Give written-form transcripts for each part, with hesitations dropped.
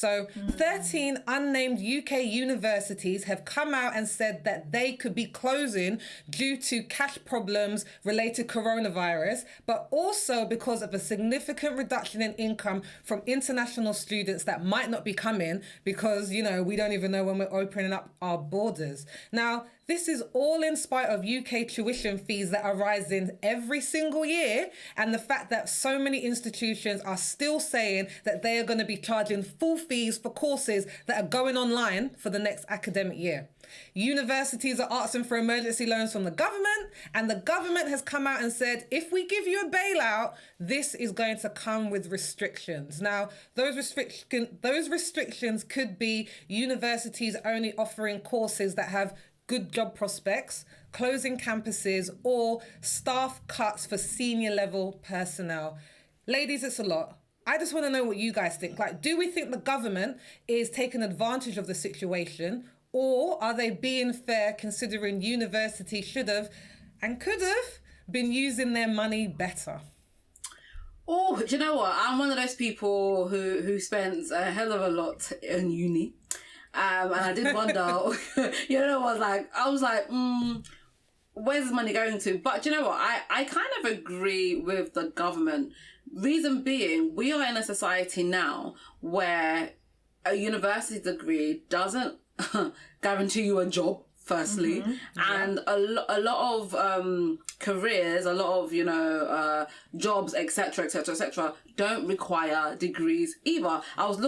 So 13 unnamed UK universities have come out and said that they could be closing due to cash problems related to coronavirus, but also because of a significant reduction in income from international students that might not be coming because, you know, we don't even know when we're opening up our borders. Now, this is all in spite of UK tuition fees that are rising every single year, and the fact that so many institutions are still saying that they are going to be charging full fees for courses that are going online for the next academic year. Universities are asking for emergency loans from the government, and the government has come out and said, if we give you a bailout, this is going to come with restrictions. Now, those restrictions could be universities only offering courses that have good job prospects, closing campuses, or staff cuts for senior level personnel. Ladies, it's a lot. I just want to know what you guys think. Like, do we think the government is taking advantage of the situation, or are they being fair considering universities should have and could have been using their money better? Oh, do you know what? I'm one of those people who spends a hell of a lot in uni. And I did wonder, you know, I was like, where's this money going to? But do you know what? I kind of agree with the government. Reason being, we are in a society now where a university degree doesn't guarantee you a job, firstly. And a lot of careers, a lot of, you know, jobs, etc., don't require degrees either. I was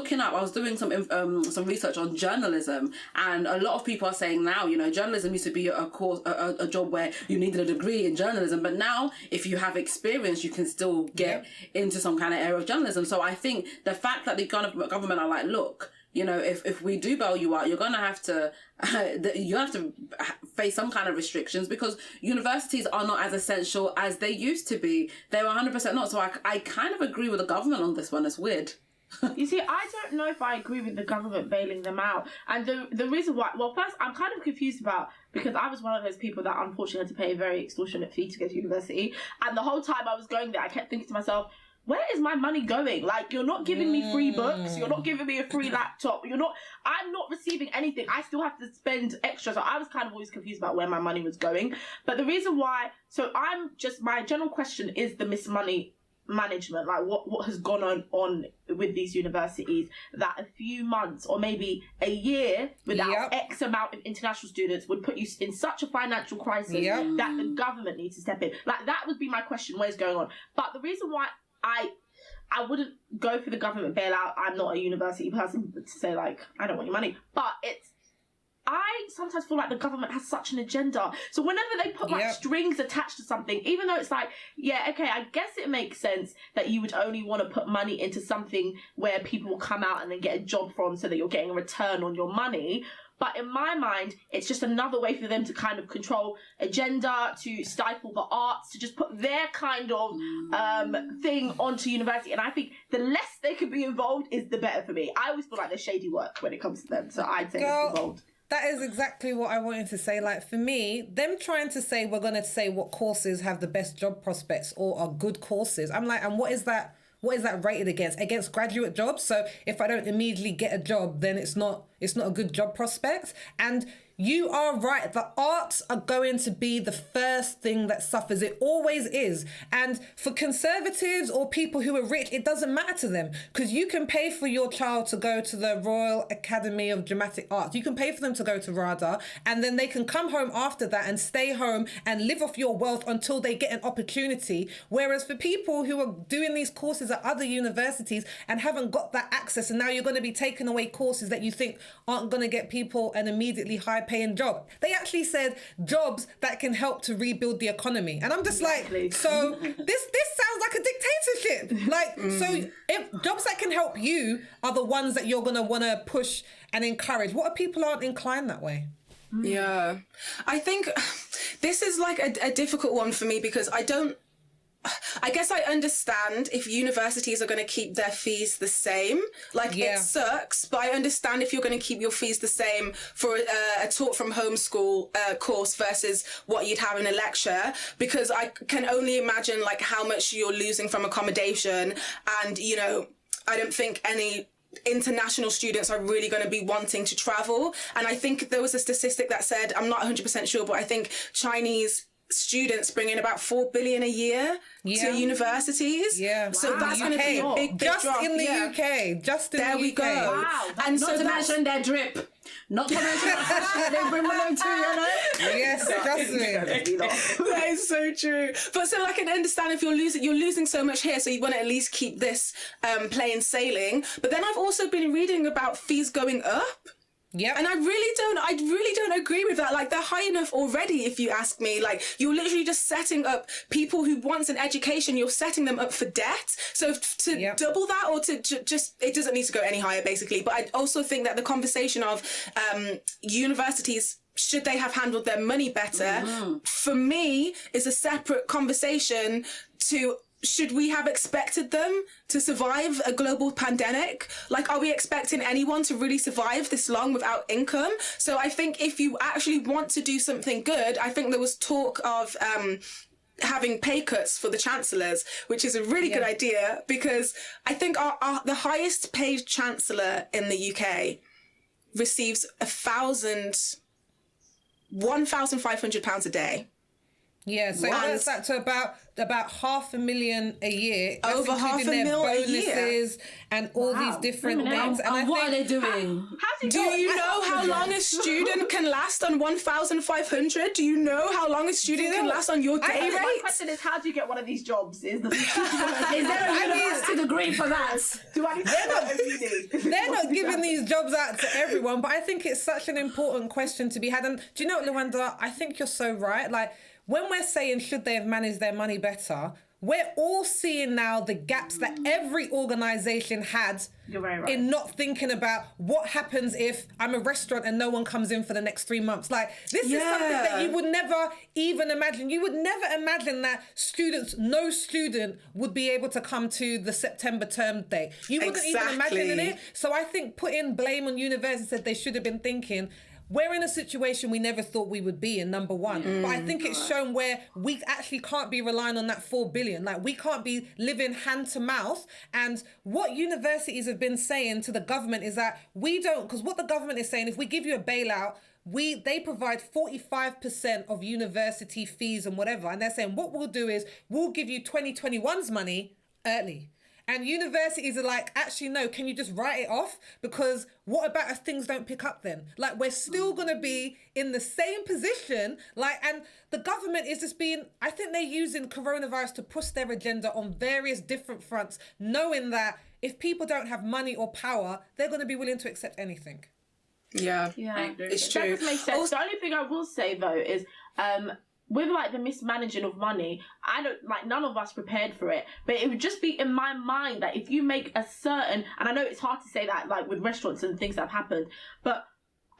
doing some research on journalism, and a lot of people are saying now, you know, journalism used to be a job where you needed a degree in journalism, but now if you have experience, you can still get into some kind of area of journalism. So I think the fact that the government are like, look, you know, if we do bail you out, you're going to have to face some kind of restrictions, because universities are not as essential as they used to be. They were 100% not. So I kind of agree with the government on this one. It's weird. You see, I don't know if I agree with the government bailing them out. And the reason why, well, first, I'm kind of confused about, because I was one of those people that unfortunately had to pay a very extortionate fee to go to university. And the whole time I was going there, I kept thinking to myself, where is my money going? Like, you're not giving me free books. You're not giving me a free laptop. I'm not receiving anything. I still have to spend extra. So I was kind of always confused about where my money was going. But the reason why, my general question is the money management. Like, what has gone on with these universities that a few months or maybe a year without X amount of international students would put you in such a financial crisis that the government needs to step in. Like, that would be my question, where's going on? But the reason why I wouldn't go for the government bailout, I'm not a university person to say, like, I don't want your money. But I sometimes feel like the government has such an agenda. So whenever they put, like, strings attached to something, even though it's like, yeah, okay, I guess it makes sense that you would only want to put money into something where people will come out and then get a job from so that you're getting a return on your money. But in my mind, it's just another way for them to kind of control agenda, to stifle the arts, to just put their kind of thing onto university. And I think the less they could be involved is the better for me. I always feel like there's shady work when it comes to them. So I'd say it's involved. That is exactly what I wanted to say. Like, for me, them trying to say we're going to say what courses have the best job prospects or are good courses. I'm like, and what is that rated against? Against graduate jobs? So if I don't immediately get a job, then it's not a good job prospect. And you are right. The arts are going to be the first thing that suffers. It always is. And for conservatives or people who are rich, it doesn't matter to them, because you can pay for your child to go to the Royal Academy of Dramatic Arts. You can pay for them to go to RADA, and then they can come home after that and stay home and live off your wealth until they get an opportunity. Whereas for people who are doing these courses at other universities and haven't got that access, and now you're going to be taking away courses that you think aren't going to get people an immediately high paying job. They actually said jobs that can help to rebuild the economy. And I'm just like, so this sounds like a dictatorship. Like, so if jobs that can help you are the ones that you're going to want to push and encourage, what if people aren't inclined that way? Yeah. I think this is like a difficult one for me, because I guess I understand if universities are going to keep their fees the same. Like, it sucks, but I understand if you're going to keep your fees the same for a taught from home school course versus what you'd have in a lecture, because I can only imagine, like, how much you're losing from accommodation. And, you know, I don't think any international students are really going to be wanting to travel. And I think there was a statistic that said, I'm not 100% sure, but I think Chinese students bring in about 4 billion a year to universities. So that's going to be a big just drop. in the UK. Just in there the we UK. go. Wow. And not so to mention their drip. Not to mention they bring with them too, you know? Yes, trust me. That is so true. But so I can understand if you're losing so much here, so you want to at least keep this plain sailing. But then I've also been reading about fees going up. Yeah. And I really don't agree with that. Like, they're high enough already, if you ask me. Like, you're literally just setting up people who want an education, you're setting them up for debt. So to double that, or to just, it doesn't need to go any higher, basically. But I also think that the conversation of universities, should they have handled their money better, for me, is a separate conversation to... Should we have expected them to survive a global pandemic? Like, are we expecting anyone to really survive this long without income? So I think if you actually want to do something good, I think there was talk of having pay cuts for the chancellors, which is a really good idea, because I think the highest paid chancellor in the UK receives £1,500 a day. Yeah, so it works out to about $500,000 a year. That's over including their bonuses and all these different things. And what are they doing? Do you know how long a student can last on 1,500? Do you know how long a student can last on your day rate? My question is, how do you get one of these jobs? Is there a university degree for that? Do I need to They're not giving these jobs out to everyone, but I think it's such an important question to be had. And do you know what, Luanda? I think you're so right. Like, when we're saying should they have managed their money better, we're all seeing now the gaps that every organisation had in not thinking about what happens if I'm a restaurant and no one comes in for the next 3 months. Like, this is something that you would never even imagine. You would never imagine that no student would be able to come to the September term date. You wouldn't even imagine it. So I think putting blame on universities said they should have been thinking, we're in a situation we never thought we would be in, number one. But I think it's shown where we actually can't be relying on that 4 billion. Like, we can't be living hand to mouth. And what universities have been saying to the government is that we don't, because what the government is saying, if we give you a bailout, they provide 45% of university fees and whatever. And they're saying what we'll do is we'll give you 2021's money early. And universities are like, actually, no, can you just write it off? Because what about if things don't pick up then? Like, we're still going to be in the same position. Like, and the government is just I think they're using coronavirus to push their agenda on various different fronts, knowing that if people don't have money or power, they're going to be willing to accept anything. Yeah, it's true. That does make sense. The only thing I will say, though, is... with like the mismanaging of money, I don't like, none of us prepared for it, but it would just be in my mind that if you make a certain, and I know it's hard to say that like with restaurants and things that have happened, but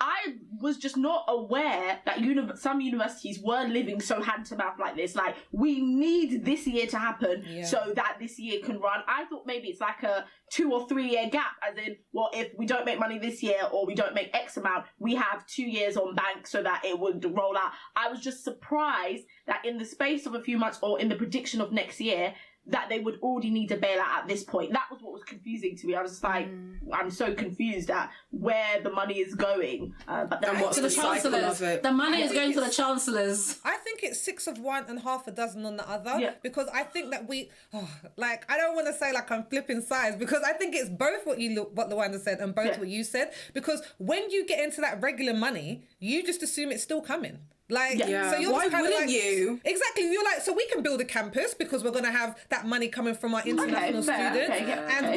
I was just not aware that some universities were living so hand to mouth like this. Like, we need this year to happen so that this year can run. I thought maybe it's like a 2 or 3 year gap, as in, well, if we don't make money this year or we don't make X amount, we have 2 years on bank so that it would roll out. I was just surprised that in the space of a few months, or in the prediction of next year, that they would already need a bailout at this point. That was what was confusing to me. I was just like, I'm so confused at where the money is going. But then what's the cycle of it? The money is going to the chancellors. I think it's 6 of one and half a dozen on the other. Because I think that I don't want to say like I'm flipping sides, because I think it's both what Luanda said and both what you said. Because when you get into that regular money, you just assume it's still coming. Like, so you're why just kind of wouldn't like, you? Exactly. You're like, so we can build a campus because we're going to have that money coming from our international students, and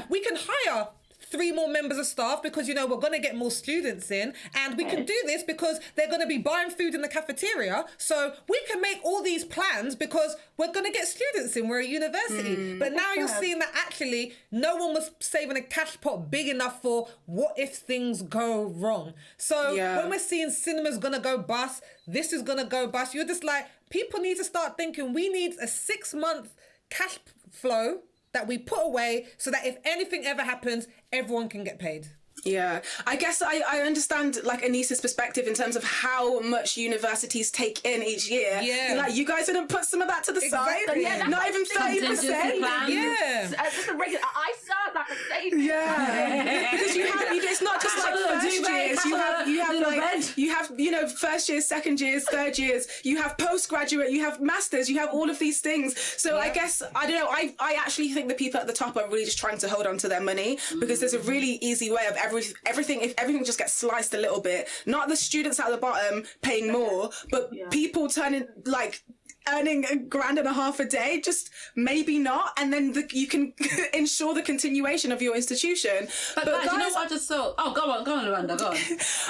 we can hire 3 more members of staff because, we're going to get more students in, and we can do this because they're going to be buying food in the cafeteria. So we can make all these plans because we're going to get students in. We're a university. But now you're seeing that actually no one was saving a cash pot big enough for what if things go wrong. So when we're seeing cinemas going to go bust, this is going to go bust, you're just like, people need to start thinking we need a 6-month cash flow that we put away so that if anything ever happens, everyone can get paid. Yeah, I guess I understand like Anissa's perspective in terms of how much universities take in each year. Yeah. Like, you guys didn't put some of that to the side? Yeah, that's Not even 30%? Yeah. Just a regular. I sound like a saving. Yeah, because it's not just like first years. You have first years, second years, third years. You have postgraduate. You have masters. You have all of these things. So I guess I don't know. I actually think the people at the top are really just trying to hold on to their money, because there's a really easy way of everything. If everything just gets sliced a little bit, not the students at the bottom paying more, but people turning like earning $1.50 a day, just maybe not, and then you can ensure the continuation of your institution. But guys, you know what I just saw? Oh, go on, Luanda, go on.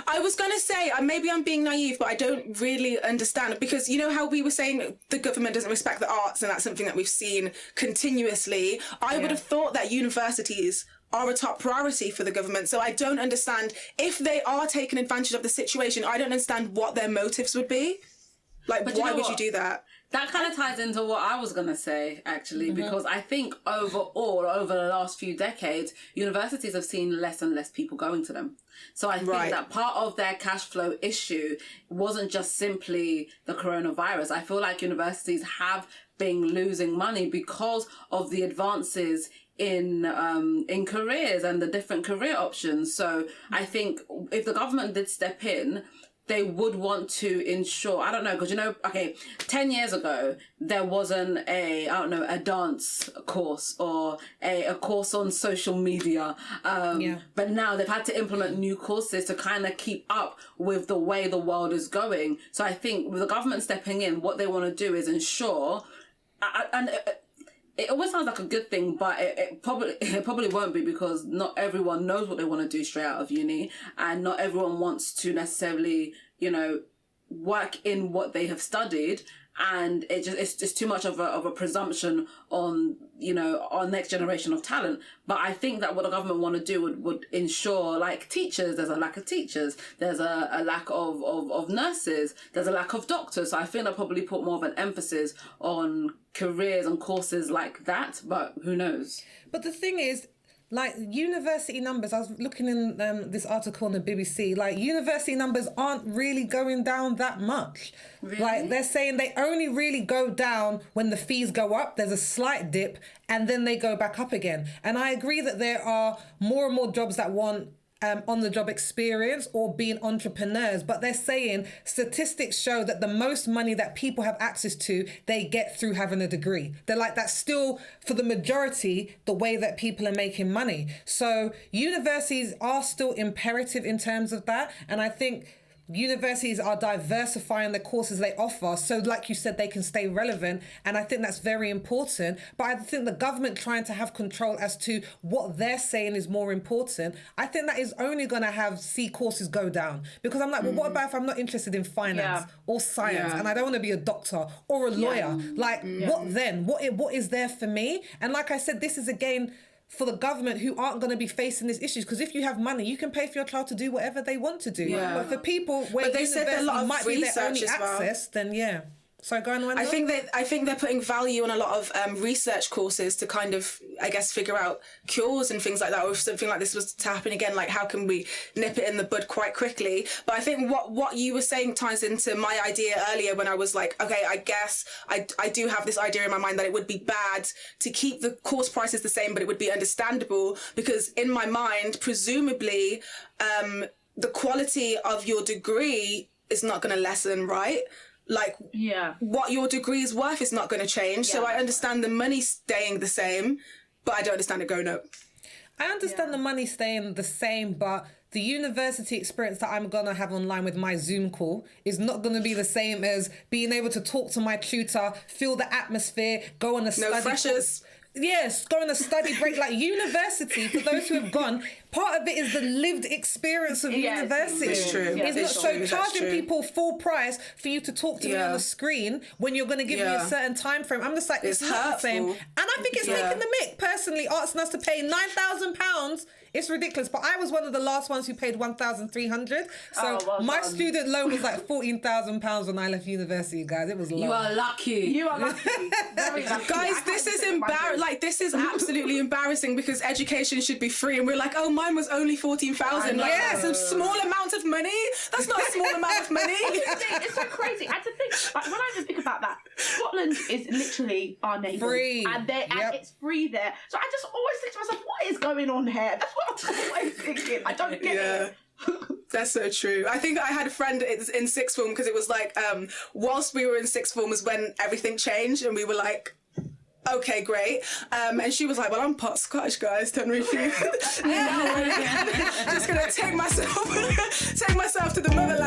I was going to say, maybe I'm being naive, but I don't really understand, because you know how we were saying the government doesn't respect the arts, and that's something that we've seen continuously. I would have thought that universities are a top priority for the government. So I don't understand, if they are taking advantage of the situation, I don't understand what their motives would be. Like, why would you do that? That kind of ties into what I was going to say, actually, because I think overall, over the last few decades, universities have seen less and less people going to them. So I think that part of their cash flow issue wasn't just simply the coronavirus. I feel like universities have been losing money because of the advances in careers and the different career options. So I think if the government did step in, they would want to ensure, I don't know, because 10 years ago, there wasn't a dance course or a course on social media. But now they've had to implement new courses to kind of keep up with the way the world is going. So I think with the government stepping in, what they want to do is ensure, it always sounds like a good thing, but it probably won't be, because not everyone knows what they want to do straight out of uni, and not everyone wants to necessarily, work in what they have studied, and it's just too much of a presumption on our next generation of talent. But I think that what the government want to do would ensure, like, teachers, there's a lack of teachers, there's a lack of nurses, there's a lack of doctors. So I think they'll probably put more of an emphasis on careers and courses like that, but who knows? But the thing is, like, university numbers, I was looking in this article on the BBC, like, university numbers aren't really going down that much. Really? Like, they're saying they only really go down when the fees go up. There's a slight dip, and then they go back up again. And I agree that there are more and more jobs that want on-the-job experience or being entrepreneurs, but they're saying statistics show that the most money that people have access to, they get through having a degree. They're like, that's still, for the majority, the way that people are making money. So universities are still imperative in terms of that, and I think universities are diversifying the courses they offer, so like you said, they can stay relevant, and I think that's very important. But I think the government trying to have control as to what they're saying is more important, I think that is only going to see courses go down, because I'm like, well, what about if I'm not interested in finance or science and I don't want to be a doctor or a lawyer? Like, what then? What is there for me? And like I said, this is again for the government, who aren't going to be facing these issues, because if you have money, you can pay for your child to do whatever they want to do. But for people where university might be their only access, then So go on, Wendell. I think they're putting value on a lot of research courses to kind of, I guess, figure out cures and things like that. Or if something like this was to happen again, like, how can we nip it in the bud quite quickly? But I think what you were saying ties into my idea earlier, when I was like, okay, I guess I do have this idea in my mind that it would be bad to keep the course prices the same, but it would be understandable, because in my mind, presumably, the quality of your degree is not going to lessen, right? Like, what your degree is worth is not going to change. So I understand the money staying the same, but I don't understand it going up. I understand the money staying the same, but the university experience that I'm going to have online with my Zoom call is not going to be the same as being able to talk to my tutor, feel the atmosphere, go on a study freshers. Yes, go on a study break. Like, university, for those who have gone, part of it is the lived experience of university. It's true. It's not so charging people full price for you to talk to me on the screen when you're going to give me a certain time frame. I'm just like, it's not the same. And I think it's taking the mick, personally, asking us to pay £9,000. It's ridiculous. But I was one of the last ones who paid $1,300. So my student loan was like £14,000 when I left university, guys. It was low. You are lucky. You are lucky. Very lucky. Guys, this is embarrassing. Like, this is absolutely embarrassing, because education should be free, and we're like, oh, my mine was only 14,000. Like, Yeah. that's a small amount of money. That's not a small amount of money. It's so crazy. And to think, like, when I just think about that, Scotland is literally our neighbour. Free. And it's free there. So I just always think to myself, what is going on here? That's what I'm always thinking. I don't get it. That's so true. I think I had a friend in sixth form, because it was like, whilst we were in sixth form was when everything changed, and we were like, okay, great. And she was like, well, I'm part Scottish, guys, don't refuse. Just gonna take myself to the motherland